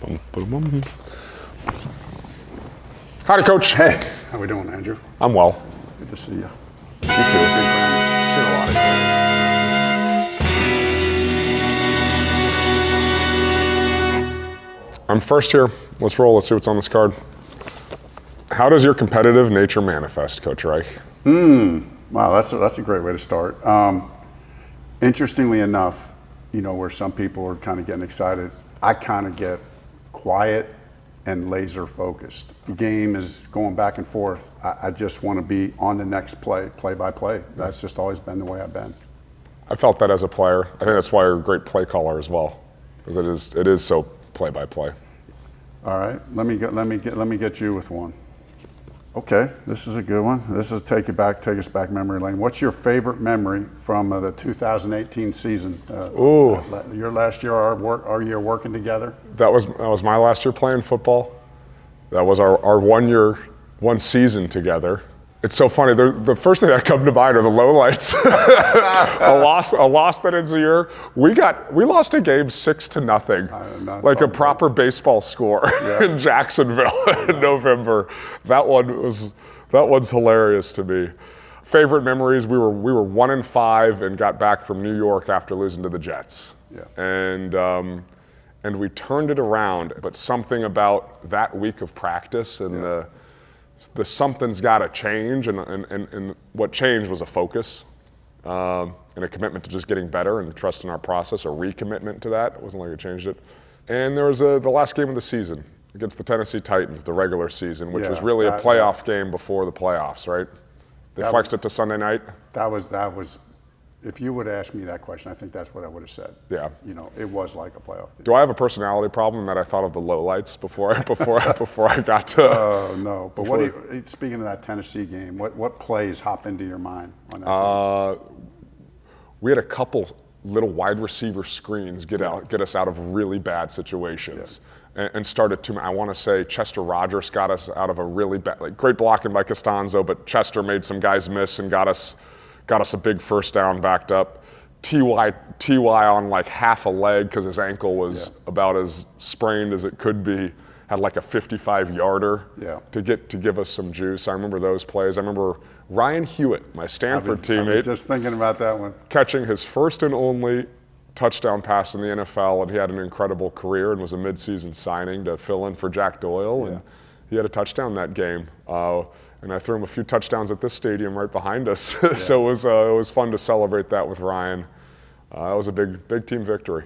Bum, bum, bum. Howdy, Coach. Hey, how we doing, Andrew? I'm well. Good to see you. You too. Seen a lot of you. I'm first here. Let's roll. Let's see what's on this card. How does your competitive nature manifest, Coach Reich? Wow, that's a great way to start. Interestingly enough, where some people are kind of getting excited, I kind of get quiet and laser focused. The game is going back and forth. I just want to be on the next play by play. That's just always been the way I've been. I felt that as a player. I think that's why you're a great play caller as well, because it is so play by play. All right, let me get you with one. Okay, this is a good one. This is take us back memory lane. What's your favorite memory from the 2018 season? Your last year, our year working together. That was my last year playing football. That was our one season together. It's so funny. The first thing that comes to mind are the lowlights. a loss that ends the year. We lost a game 6-0, like a proper baseball score in Jacksonville in November. That one's hilarious to me. Favorite memories: we were 1-5 and got back from New York after losing to the Jets. Yeah. And we turned it around, but something about that week of practice and the something's got to change, and what changed was a focus and a commitment to just getting better and trusting our process, a recommitment to that. It wasn't like it changed it. And there was the last game of the season against the Tennessee Titans, the regular season, which was really a playoff game before the playoffs, right? They flexed it to Sunday night. That was. If you would ask me that question, I think that's what I would have said. Yeah. It was like a playoff game. Do I have a personality problem that I thought of the lowlights before I got to? No. But speaking of that Tennessee game, what plays hop into your mind on that game? We had a couple little wide receiver screens get us out of really bad situations. Yeah. And started to, I want to say Chester Rogers got us out of a really bad, great blocking by Costanzo, but Chester made some guys miss and got us a big first down backed up. Ty on half a leg because his ankle was about as sprained as it could be, had a 55-yarder to give us some juice. I remember those plays. I remember Ryan Hewitt, my Stanford teammate, I was just thinking about that one, catching his first and only touchdown pass in the NFL, and he had an incredible career and was a midseason signing to fill in for Jack Doyle, and he had a touchdown that game. And I threw him a few touchdowns at this stadium right behind us. So it was fun to celebrate that with Ryan. That was a big team victory.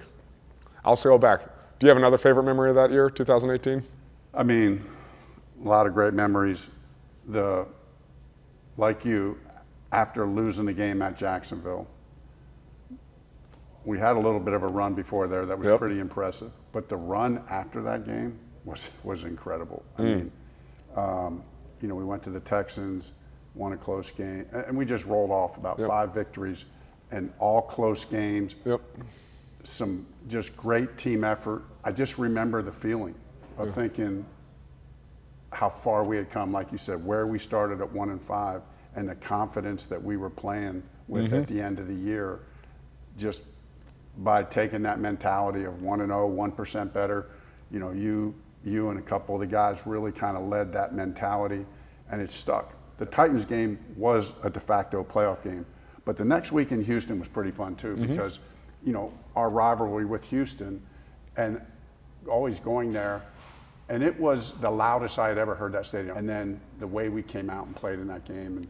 I'll go back. Do you have another favorite memory of that year, 2018? I mean, a lot of great memories. Like you, after losing the game at Jacksonville, we had a little bit of a run before there that was pretty impressive. But the run after that game was incredible. I mean, we went to the Texans, won a close game, and we just rolled off about 5 victories and all close games. Some just great team effort. I just remember the feeling of thinking how far we had come, like you said, where we started at 1-5, and the confidence that we were playing with at the end of the year, just by taking that mentality of 1-0, 1% better. You and a couple of the guys really kind of led that mentality, and it stuck. The Titans game was a de facto playoff game, but the next week in Houston was pretty fun too, because our rivalry with Houston, and always going there, and it was the loudest I had ever heard that stadium. And then the way we came out and played in that game and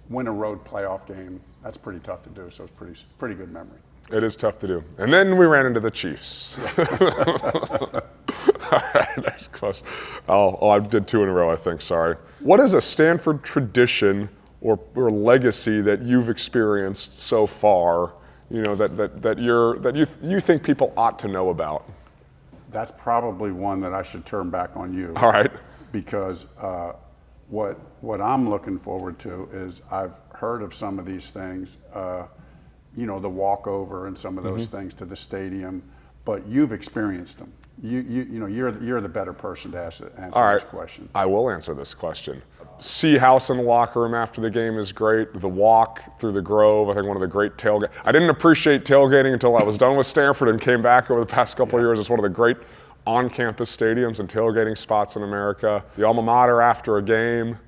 win a road playoff game, that's pretty tough to do. So it's pretty good memory. It is tough to do. And then we ran into the Chiefs. All right, next question. I did 2 in a row, I think, sorry. What is a Stanford tradition or legacy that you've experienced so far, that you think people ought to know about? That's probably one that I should turn back on you. All right. Because what I'm looking forward to is I've heard of some of these things, the walkover and some of those things to the stadium, but you've experienced them. You're the better person to answer this question. I will answer this question. See House in the locker room after the game is great. The walk through the Grove, I think one of the great tailgating. I didn't appreciate tailgating until I was done with Stanford and came back over the past couple of years. It's one of the great on-campus stadiums and tailgating spots in America, the alma mater after a game,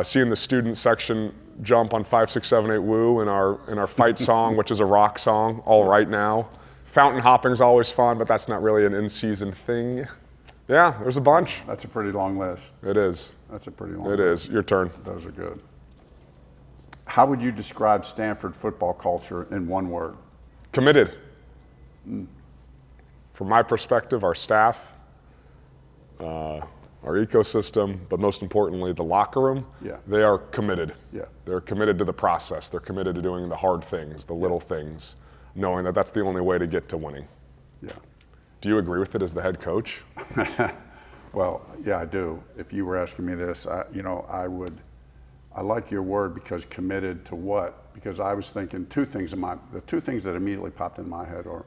seeing the student section jump on 5, 6, 7, 8 Woo in our fight song, which is a rock song, All Right Now. Fountain hopping's always fun, but that's not really an in-season thing. Yeah, there's a bunch. That's a pretty long list. It is. That's a pretty long list. It is. Your turn. Those are good. How would you describe Stanford football culture in one word? Committed. From my perspective, our staff, our ecosystem, but most importantly, the locker room, they are committed. Yeah. They're committed to the process. They're committed to doing the hard things, the little things, knowing that that's the only way to get to winning. Yeah. Do you agree with it as the head coach? Well, yeah, I do. If you were asking me this, I like your word because committed to what? Because I was thinking the two things that immediately popped in my head are,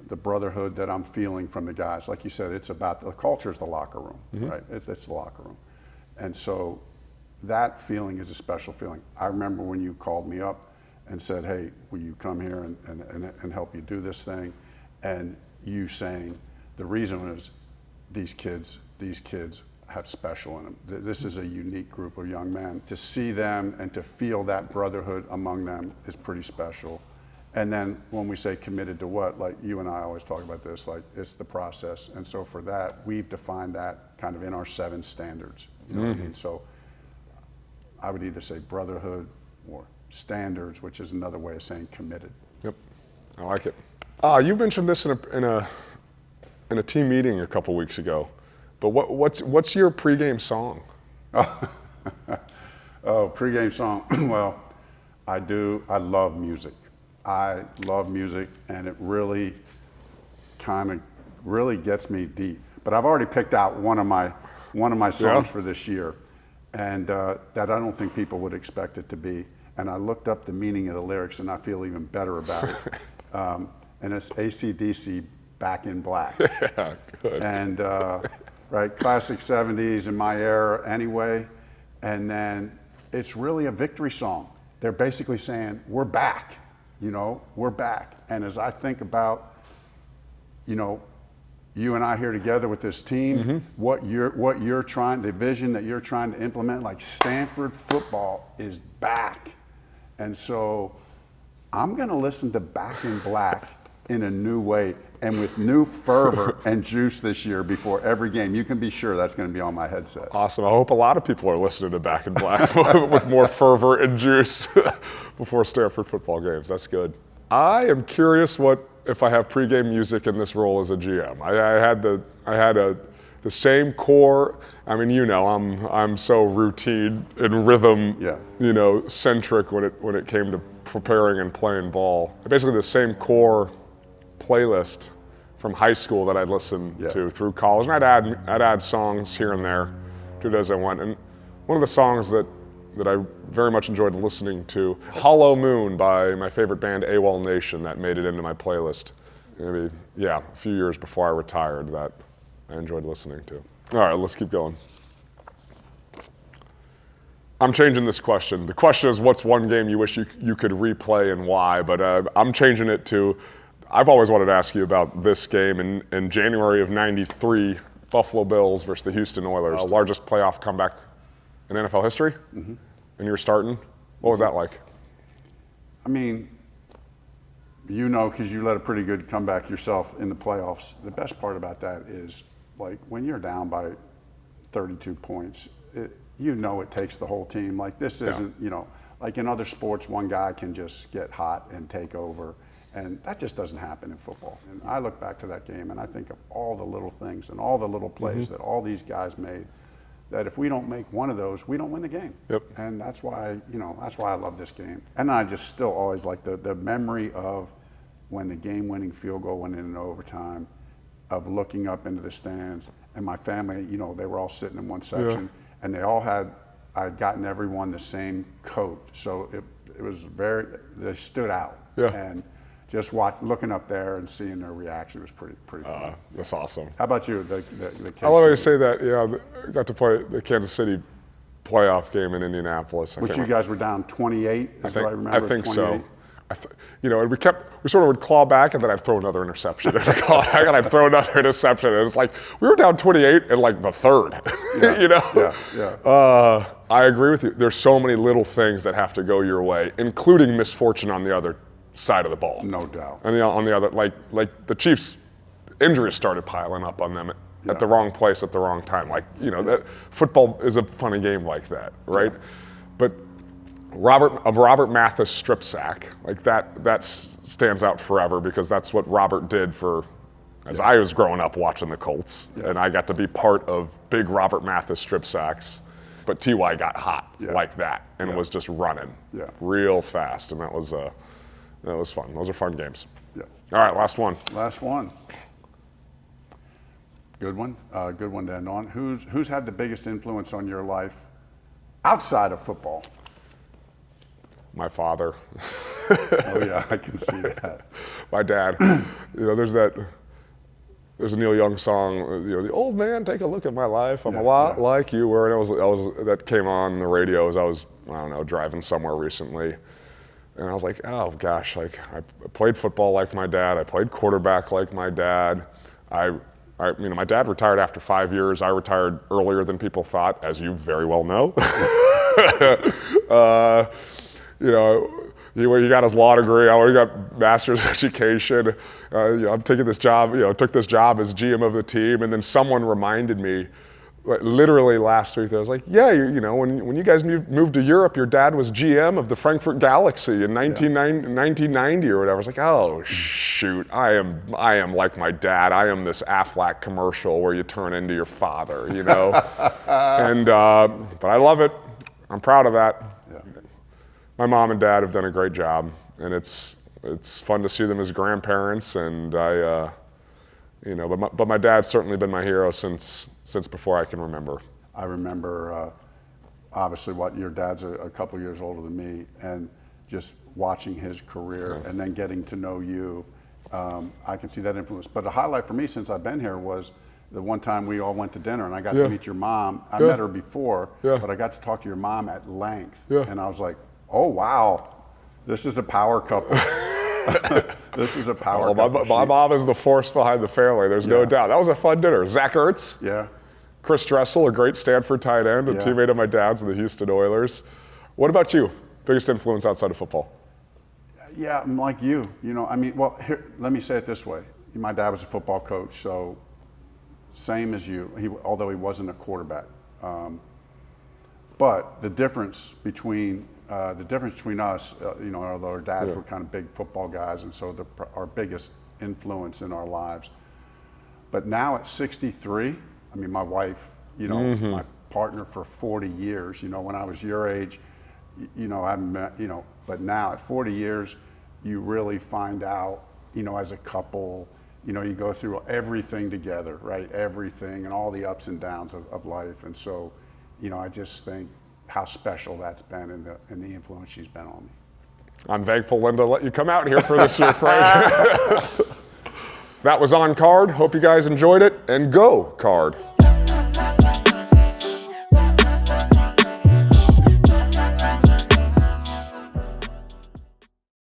the brotherhood that I'm feeling from the guys. Like you said, it's about the culture is the locker room, right? It's the locker room. And so that feeling is a special feeling. I remember when you called me up and said, hey, will you come here and help you do this thing? And you saying the reason is these kids have special in them. This is a unique group of young men. To see them and to feel that brotherhood among them is pretty special. And then when we say committed to what, like you and I always talk about this, like it's the process. And so for that, we've defined that kind of in our 7 standards. You know what I mean? So I would either say brotherhood or standards, which is another way of saying committed. Yep, I like it. You mentioned this in a team meeting a couple weeks ago, but what's your pregame song? Oh, pregame song. Well, I love music. I love music, and it really gets me deep. But I've already picked out one of my songs for this year, and that I don't think people would expect it to be. And I looked up the meaning of the lyrics, and I feel even better about it. And it's AC/DC, Back in Black. Yeah, good. And right, classic 70s in my era anyway. And then it's really a victory song. They're basically saying, we're back. We're back. And as I think about, you and I here together with this team, what you're trying, the vision that you're trying to implement, like Stanford football is back. And so I'm going to listen to Back in Black in a new way and with new fervor and juice this year before every game. You can be sure that's going to be on my headset. Awesome. I hope a lot of people are listening to Back in Black with more fervor and juice before Stanford football games. That's good. I am curious if I have pregame music in this role as a GM. I had the same core. I mean, I'm so routine and rhythm, centric when it came to preparing and playing ball. Basically, the same core playlist from high school that I'd listen to through college, and I'd add songs here and there to it as I went. And one of the songs that I very much enjoyed listening to, Hollow Moon by my favorite band, AWOL Nation, that made it into my playlist. Maybe, a few years before I retired, that I enjoyed listening to. All right, let's keep going. I'm changing this question. The question is, what's one game you wish you could replay and why? But I'm changing it to, I've always wanted to ask you about this game in January of '93, Buffalo Bills versus the Houston Oilers, largest playoff comeback in NFL history. And you were starting. What was that like? I mean, because you led a pretty good comeback yourself in the playoffs. The best part about that is, like, when you're down by 32 points, it takes the whole team. Like, this isn't, like in other sports, one guy can just get hot and take over. And that just doesn't happen in football. And I look back to that game and I think of all the little things and all the little plays that all these guys made, that if we don't make one of those, we don't win the game. Yep. And that's why I love this game. And I just still always like the memory of when the game-winning field goal went in overtime, of looking up into the stands, and my family, they were all sitting in one section, and I'd gotten everyone the same coat. So it was they stood out. Yeah. And just looking up there and seeing their reaction was pretty fun. That's awesome. How about you? The KC? I wanted to say that, I got to play the Kansas City playoff game in Indianapolis. Which you guys were down 28, is what I remember. I think so. and we sort of would claw back, and then I'd throw another interception, and I'd claw back, and I'd throw another interception, and it's like we were down 28 in like the third. I agree with you. There's so many little things that have to go your way, including misfortune on the other side of the ball. No doubt. And on the other, like the Chiefs, injuries started piling up on them at the wrong place at the wrong time. That football is a funny game like that, right? Yeah. But a Robert Mathis strip sack, like that stands out forever because that's what Robert did as I was growing up watching the Colts, and I got to be part of big Robert Mathis strip sacks. But T.Y. got hot like that and was just running real fast, and that was fun. Those are fun games. Yeah. All right, last one. Last one. Good one. Good one to end on. Who's had the biggest influence on your life outside of football? My father. Oh yeah, I can see that. My dad. There's a Neil Young song, the old man, take a look at my life. I'm a lot like you were. And that came on the radio as I was, driving somewhere recently. And I was like, oh gosh, like I played football like my dad. I played quarterback like my dad. My dad retired after 5 years. I retired earlier than people thought, as you very well know. He got his law degree. I already got master's education. I'm taking this job. Took this job as GM of the team, and then someone reminded me, literally last week. I was like, yeah, when you guys moved to Europe, your dad was GM of the Frankfurt Galaxy in 1990 or whatever. I was like, oh shoot, I am like my dad. I am this Aflac commercial where you turn into your father, And but I love it. I'm proud of that. Yeah. My mom and dad have done a great job, and it's fun to see them as grandparents. And but my dad's certainly been my hero since before I can remember. I remember, obviously, your dad's a couple years older than me, and just watching his career and then getting to know you, I can see that influence. But the highlight for me since I've been here was the one time we all went to dinner, and I got to meet your mom. I met her before, but I got to talk to your mom at length, and I was like, oh wow, this is a power couple. This is a power couple. My mom is the force behind the family. There's no doubt. That was a fun dinner. Zach Ertz, Chris Dressel, a great Stanford tight end, a teammate of my dad's in the Houston Oilers. What about you? Biggest influence outside of football? Yeah, I'm like you. Here, let me say it this way. My dad was a football coach, so same as you. Although he wasn't a quarterback, but the difference between us, although our dads were kind of big football guys, and so our biggest influence in our lives. But now at 63, my wife, my partner for 40 years, when I was your age, but now at 40 years, you really find out, as a couple, you go through everything together, right? Everything and all the ups and downs of life. And so, I just think how special that's been and the influence she's been on me. I'm thankful Linda let you come out here for this year, Frank. That was On Card. Hope you guys enjoyed it, and go Card.